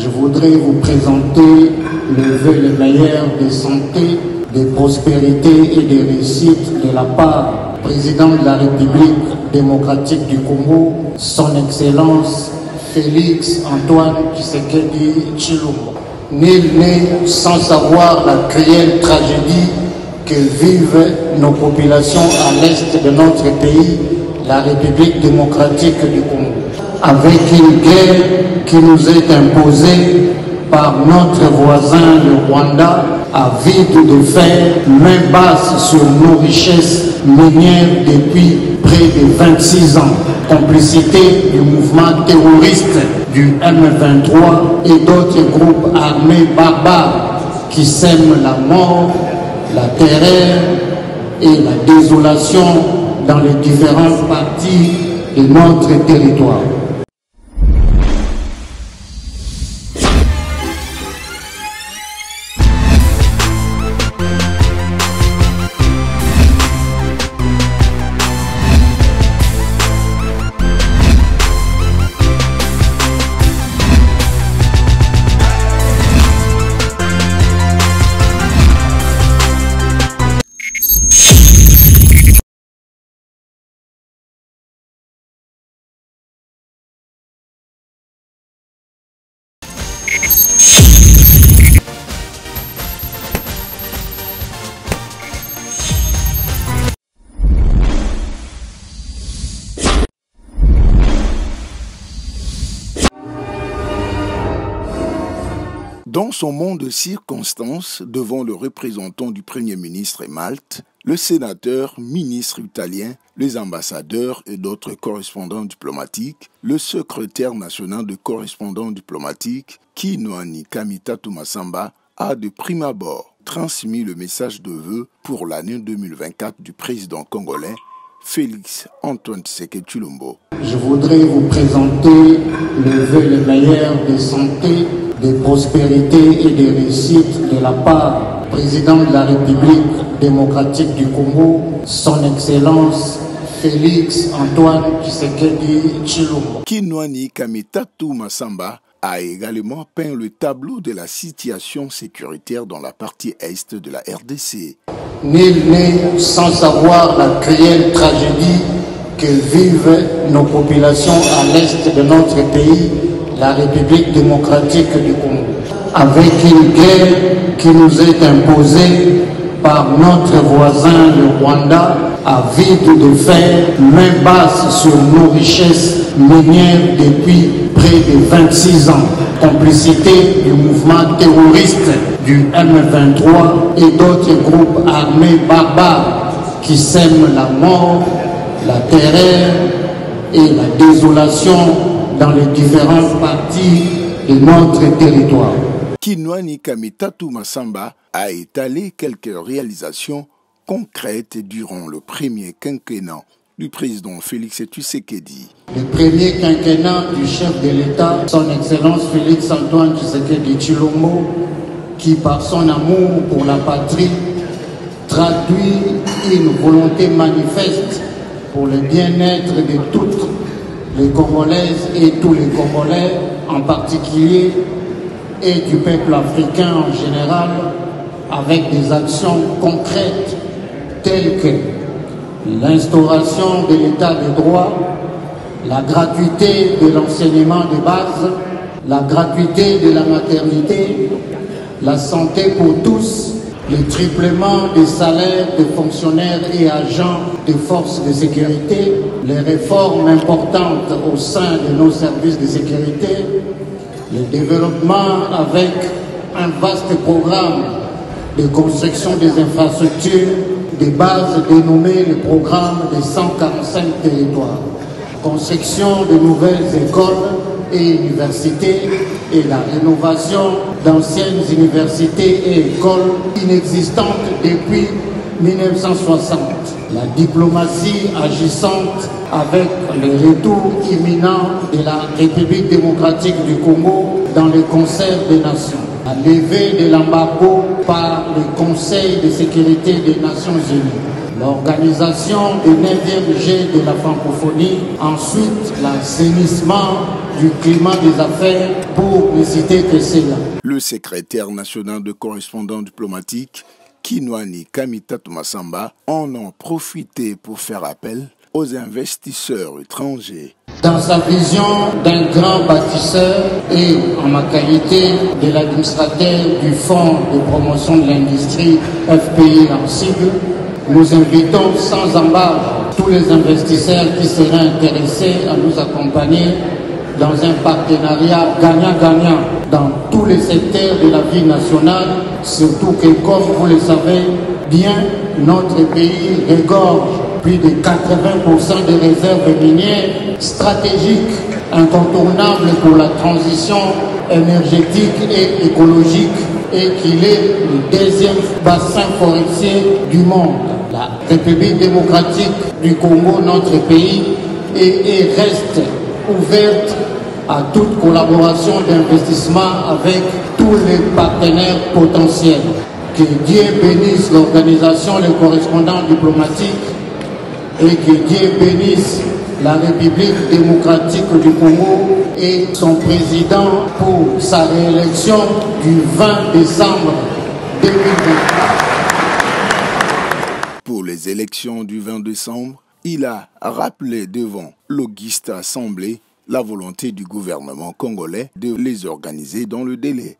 Je voudrais vous présenter le vœu le meilleur de santé, de prospérité et de réussite de la part du président de la République démocratique du Congo, son Excellence Félix Antoine Tshisekedi Tshilombo. Nul n'est sans savoir la cruelle tragédie que vivent nos populations à l'est de notre pays, la République démocratique du Congo, avec une guerre qui nous est imposée par notre voisin le Rwanda, avide de faire main basse sur nos richesses minières depuis près de 26 ans. Complicité du mouvement terroriste du M23 et d'autres groupes armés barbares qui sèment la mort, la terreur et la désolation dans les différentes parties de notre territoire. Dans son monde de circonstances, devant le représentant du Premier ministre et Malte, le sénateur, ministre italien, les ambassadeurs et d'autres correspondants diplomatiques, le secrétaire national de correspondants diplomatiques, Kinoani Kamitatu Masamba, a de prime abord transmis le message de vœux pour l'année 2024 du président congolais, Félix Antoine Tshisekedi Tshilombo. Je voudrais vous présenter le vœu le meilleur de santé, de prospérité et de réussite de la part du président de la République démocratique du Congo, son Excellence Félix Antoine Tshisekedi Tshilombo. Kinoani Kamitatu Masamba a également peint le tableau de la situation sécuritaire dans la partie est de la RDC. Nul n'est sans savoir la cruelle tragédie que vivent nos populations à l'est de notre pays, la République démocratique du Congo, avec une guerre qui nous est imposée par notre voisin le Rwanda, avide de faire main basse sur nos richesses minières depuis près de 26 ans. Complicité du mouvement terroriste du M23 et d'autres groupes armés barbares qui sèment la mort, la terreur et la désolation dans les différentes parties de notre territoire. Kinoani Kamitatu Masamba a étalé quelques réalisations concrètes durant le premier quinquennat du président Félix Tshisekedi. Le premier quinquennat du chef de l'État, son Excellence Félix Antoine Tshisekedi Tshilombo, qui par son amour pour la patrie traduit une volonté manifeste pour le bien-être de toutes les Congolaises et tous les Congolais en particulier et du peuple africain en général, avec des actions concrètes telles que l'instauration de l'état de droit, la gratuité de l'enseignement de base, la gratuité de la maternité, la santé pour tous, le triplement des salaires des fonctionnaires et agents des forces de sécurité, les réformes importantes au sein de nos services de sécurité, le développement avec un vaste programme de construction des infrastructures, des bases dénommées le programme des 145 territoires, construction de nouvelles écoles et universités et la rénovation d'anciennes universités et écoles inexistantes depuis 1960. La diplomatie agissante avec le retour imminent de la République démocratique du Congo dans le concert des nations. La levée de l'embargo par le Conseil de sécurité des Nations Unies. L'organisation du 9e G de la francophonie. Ensuite, l'assainissement du climat des affaires, pour ne citer que cela. Le secrétaire national de correspondants diplomatiques, Kinwani Kamitatu Massamba, en ont profité pour faire appel aux investisseurs étrangers. Dans sa vision d'un grand bâtisseur et en ma qualité de l'administrateur du Fonds de promotion de l'industrie FPI en sigle, nous invitons sans embâche tous les investisseurs qui seraient intéressés à nous accompagner dans un partenariat gagnant-gagnant dans tous les secteurs de la vie nationale, surtout que, comme vous le savez bien, notre pays regorge plus de 80% des réserves minières stratégiques, incontournables pour la transition énergétique et écologique, et qu'il est le deuxième bassin forestier du monde. La République démocratique du Congo, notre pays, et reste ouverte à toute collaboration d'investissement avec tous les partenaires potentiels. Que Dieu bénisse l'organisation, les correspondants diplomatiques, et que Dieu bénisse la République démocratique du Congo et son président pour sa réélection du 20 décembre 2020. Pour les élections du 20 décembre, il a rappelé devant l'Auguste Assemblée la volonté du gouvernement congolais de les organiser dans le délai.